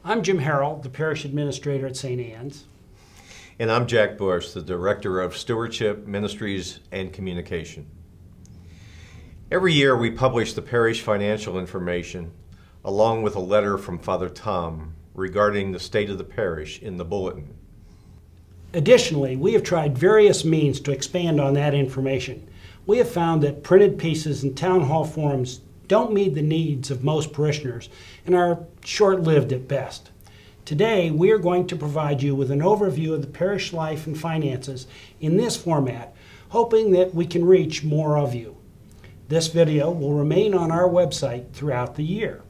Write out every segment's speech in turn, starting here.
I'm Jim Harrell, the Parish Administrator at St. Anne's. And I'm Jack Bush, the Director of Stewardship, Ministries, and Communication. Every year we publish the parish financial information along with a letter from Father Tom regarding the state of the parish in the bulletin. Additionally, we have tried various means to expand on that information. We have found that printed pieces and town hall forums don't meet the needs of most parishioners and are short-lived at best. Today, we are going to provide you with an overview of the parish life and finances in this format, hoping that we can reach more of you. This video will remain on our website throughout the year.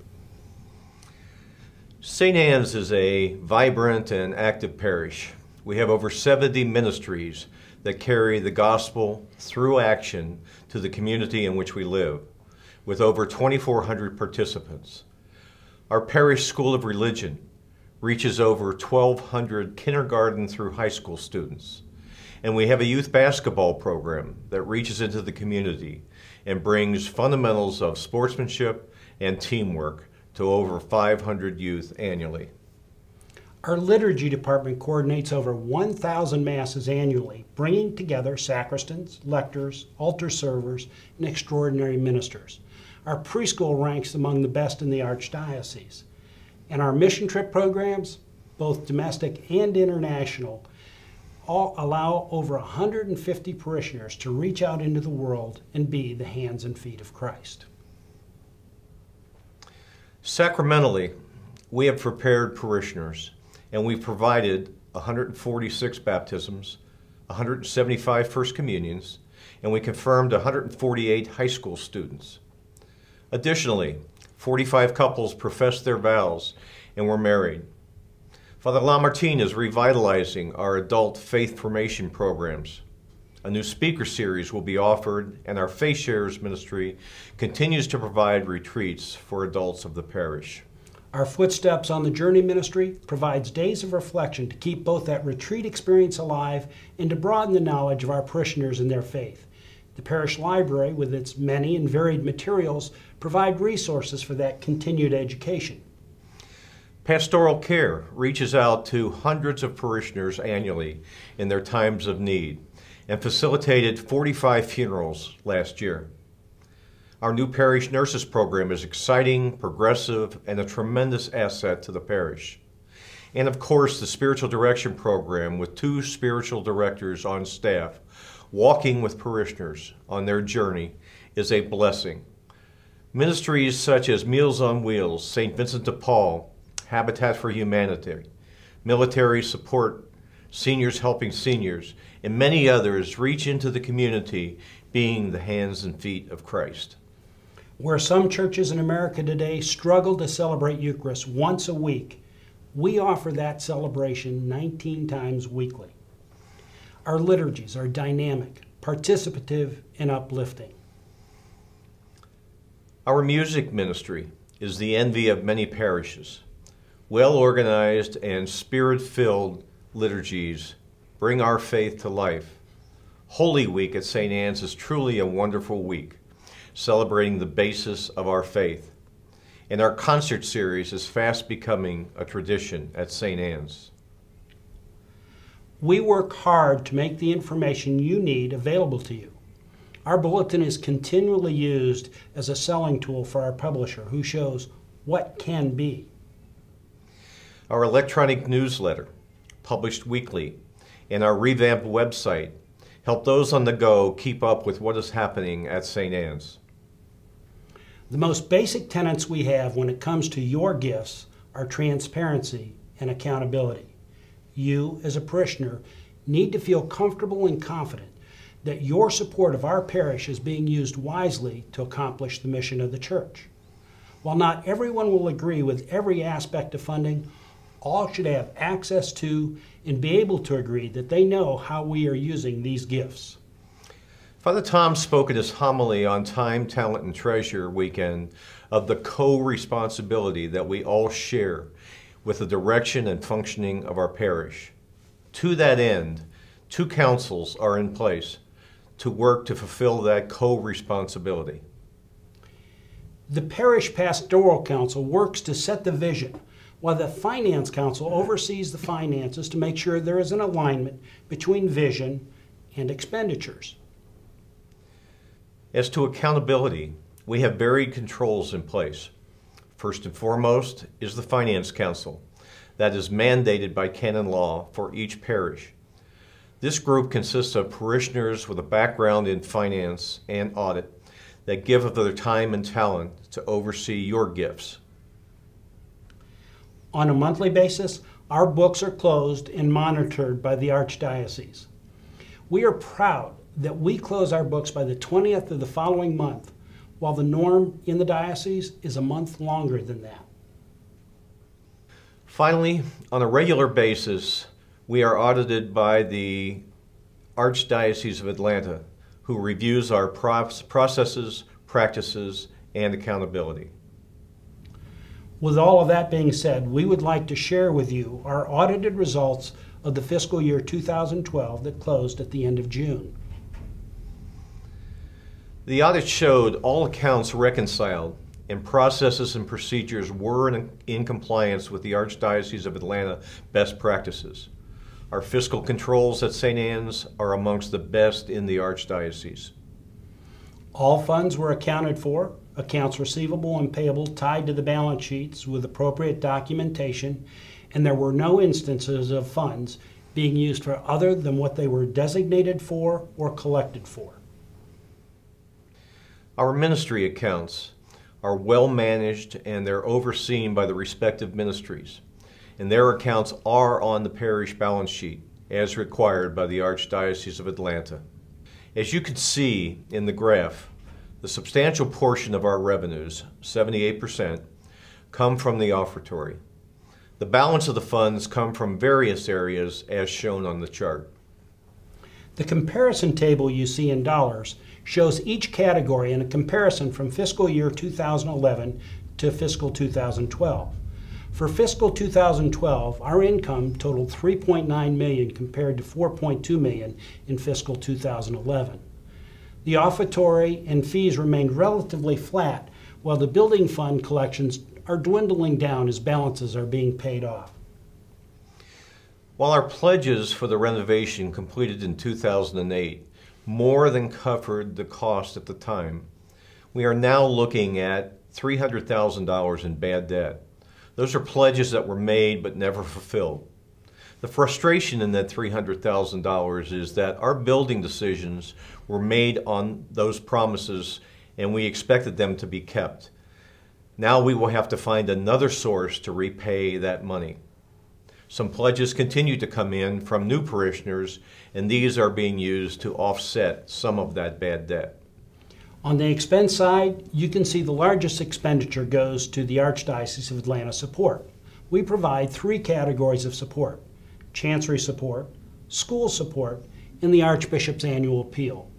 St. Anne's is a vibrant and active parish. We have over 70 ministries that carry the gospel through action to the community in which we live, with over 2,400 participants. Our parish school of religion reaches over 1,200 kindergarten through high school students. And we have a youth basketball program that reaches into the community and brings fundamentals of sportsmanship and teamwork to over 500 youth annually. Our liturgy department coordinates over 1,000 masses annually, bringing together sacristans, lectors, altar servers, and extraordinary ministers. Our preschool ranks among the best in the Archdiocese. And our mission trip programs, both domestic and international, all allow over 150 parishioners to reach out into the world and be the hands and feet of Christ. Sacramentally, we have prepared parishioners, and we've provided 146 baptisms, 175 First Communions, and we confirmed 148 high school students. Additionally, 45 couples professed their vows and were married. Father Lamartine is revitalizing our adult faith formation programs. A new speaker series will be offered, and our Faith Shares ministry continues to provide retreats for adults of the parish. Our Footsteps on the Journey ministry provides days of reflection to keep both that retreat experience alive and to broaden the knowledge of our parishioners in their faith. The parish library, with its many and varied materials, provide resources for that continued education. Pastoral Care reaches out to hundreds of parishioners annually in their times of need and facilitated 45 funerals last year. Our new parish nurses program is exciting, progressive, and a tremendous asset to the parish. And of course, the spiritual direction program with 2 spiritual directors on staff walking with parishioners on their journey is a blessing. Ministries such as Meals on Wheels, St. Vincent de Paul, Habitat for Humanity, Military Support, Seniors Helping Seniors, and many others reach into the community being the hands and feet of Christ. Where some churches in America today struggle to celebrate Eucharist once a week, we offer that celebration 19 times weekly. Our liturgies are dynamic, participative, and uplifting. Our music ministry is the envy of many parishes. Well-organized and spirit-filled liturgies bring our faith to life. Holy Week at St. Anne's is truly a wonderful week, celebrating the basis of our faith. And our concert series is fast becoming a tradition at St. Anne's. We work hard to make the information you need available to you. Our bulletin is continually used as a selling tool for our publisher, who shows what can be. Our electronic newsletter, published weekly, and our revamped website help those on the go keep up with what is happening at St. Anne's. The most basic tenets we have when it comes to your gifts are transparency and accountability. You, as a parishioner, need to feel comfortable and confident that your support of our parish is being used wisely to accomplish the mission of the church. While not everyone will agree with every aspect of funding, all should have access to and be able to agree that they know how we are using these gifts. Father Tom spoke at his homily on Time, Talent, and Treasure weekend of the co-responsibility that we all share with the direction and functioning of our parish. To that end, 2 councils are in place to work to fulfill that co-responsibility. The Parish Pastoral Council works to set the vision, while the Finance Council oversees the finances to make sure there is an alignment between vision and expenditures. As to accountability, we have varied controls in place. First and foremost is the Finance Council that is mandated by canon law for each parish. This group consists of parishioners with a background in finance and audit that give of their time and talent to oversee your gifts. On a monthly basis, our books are closed and monitored by the Archdiocese. We are proud that we close our books by the 20th of the following month, while the norm in the diocese is a month longer than that. Finally, on a regular basis, we are audited by the Archdiocese of Atlanta, who reviews our processes, practices, and accountability. With all of that being said, we would like to share with you our audited results of the fiscal year 2012 that closed at the end of June. The audit showed all accounts reconciled and processes and procedures were in compliance with the Archdiocese of Atlanta best practices. Our fiscal controls at St. Anne's are amongst the best in the Archdiocese. All funds were accounted for, accounts receivable and payable tied to the balance sheets with appropriate documentation, and there were no instances of funds being used for other than what they were designated for or collected for. Our ministry accounts are well managed and they're overseen by the respective ministries, and their accounts are on the parish balance sheet as required by the Archdiocese of Atlanta. As you can see in the graph, the substantial portion of our revenues, 78%, come from the offertory. The balance of the funds come from various areas as shown on the chart. The comparison table you see in dollars shows each category in a comparison from fiscal year 2011 to fiscal 2012. For fiscal 2012, our income totaled $3.9 million compared to $4.2 million in fiscal 2011. The offertory and fees remained relatively flat, while the building fund collections are dwindling down as balances are being paid off. While our pledges for the renovation completed in 2008 more than covered the cost at the time, we are now looking at $300,000 in bad debt. Those are pledges that were made but never fulfilled. The frustration in that $300,000 is that our building decisions were made on those promises and we expected them to be kept. Now we will have to find another source to repay that money. Some pledges continue to come in from new parishioners, and these are being used to offset some of that bad debt. On the expense side, you can see the largest expenditure goes to the Archdiocese of Atlanta support. We provide three categories of support: chancery support, school support, and the Archbishop's annual appeal.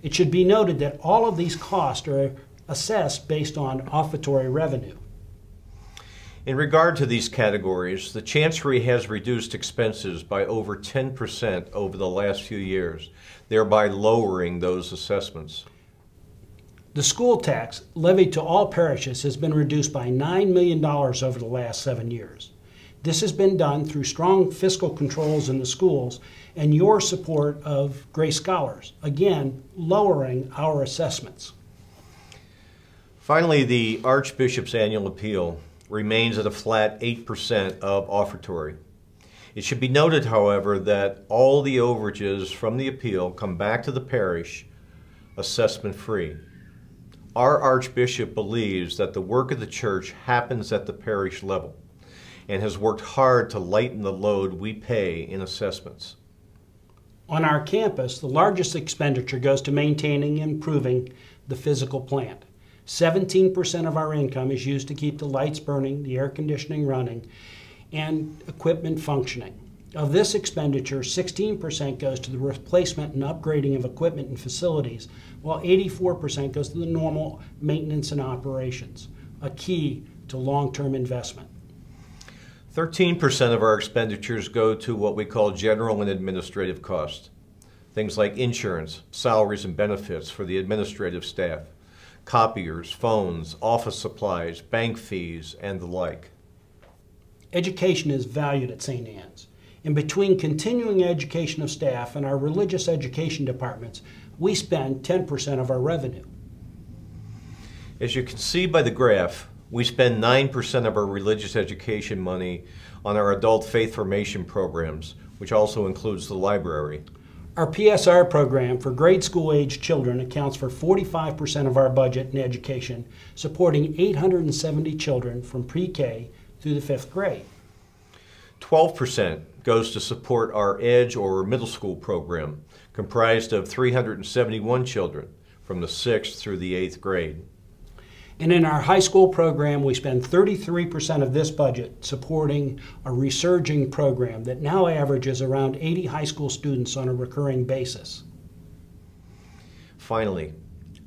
It should be noted that all of these costs are assessed based on offertory revenue. In regard to these categories, the Chancery has reduced expenses by over 10% over the last few years, thereby lowering those assessments. The school tax levied to all parishes has been reduced by $9 million over the last 7 years. This has been done through strong fiscal controls in the schools and your support of Grace Scholars, again, lowering our assessments. Finally, the Archbishop's annual appeal remains at a flat 8% of offertory. It should be noted, however, that all the overages from the appeal come back to the parish assessment-free. Our Archbishop believes that the work of the church happens at the parish level and has worked hard to lighten the load we pay in assessments. On our campus, the largest expenditure goes to maintaining and improving the physical plant. 17% of our income is used to keep the lights burning, the air conditioning running, and equipment functioning. Of this expenditure, 16% goes to the replacement and upgrading of equipment and facilities, while 84% goes to the normal maintenance and operations, a key to long-term investment. 13% of our expenditures go to what we call general and administrative costs, things like insurance, salaries and benefits for the administrative staff, copiers, phones, office supplies, bank fees, and the like. Education is valued at St. Anne's. And between continuing education of staff and our religious education departments, we spend 10% of our revenue. As you can see by the graph, we spend 9% of our religious education money on our adult faith formation programs, which also includes the library. Our PSR program for grade school age children accounts for 45% of our budget in education, supporting 870 children from pre-K through the 5th grade. 12% goes to support our EDGE or middle school program, comprised of 371 children from the 6th through the 8th grade. And in our high school program, we spend 33% of this budget supporting a resurging program that now averages around 80 high school students on a recurring basis. Finally,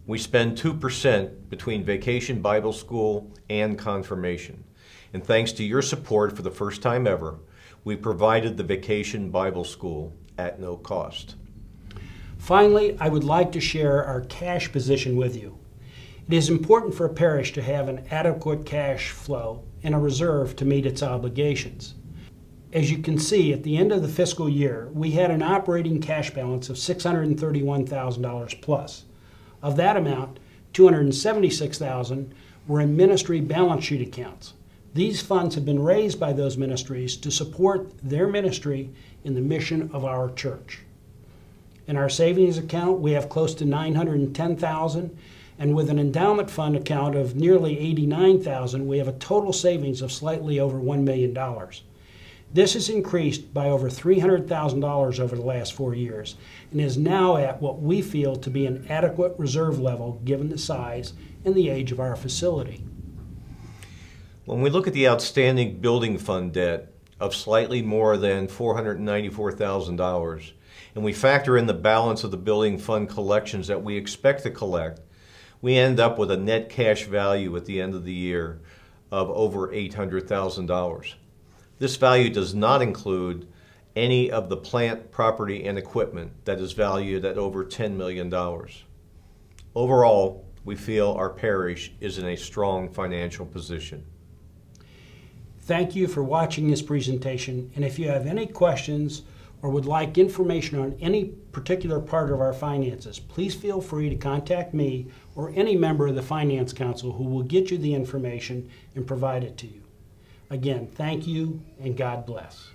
we spend 2% between Vacation Bible School and Confirmation. And thanks to your support for the first time ever, we provided the Vacation Bible School at no cost. Finally, I would like to share our cash position with you. It is important for a parish to have an adequate cash flow and a reserve to meet its obligations. As you can see, at the end of the fiscal year, we had an operating cash balance of $631,000 plus. Of that amount, $276,000 were in ministry balance sheet accounts. These funds have been raised by those ministries to support their ministry in the mission of our church. In our savings account, we have close to $910,000, and with an endowment fund account of nearly $89,000, we have a total savings of slightly over $1 million. This has increased by over $300,000 over the last 4 years and is now at what we feel to be an adequate reserve level given the size and the age of our facility. When we look at the outstanding building fund debt of slightly more than $494,000, and we factor in the balance of the building fund collections that we expect to collect, we end up with a net cash value at the end of the year of over $800,000. This value does not include any of the plant, property, and equipment that is valued at over $10 million. Overall, we feel our parish is in a strong financial position. Thank you for watching this presentation, and if you have any questions or would like information on any particular part of our finances, please feel free to contact me or any member of the Finance Council who will get you the information and provide it to you. Again, thank you and God bless.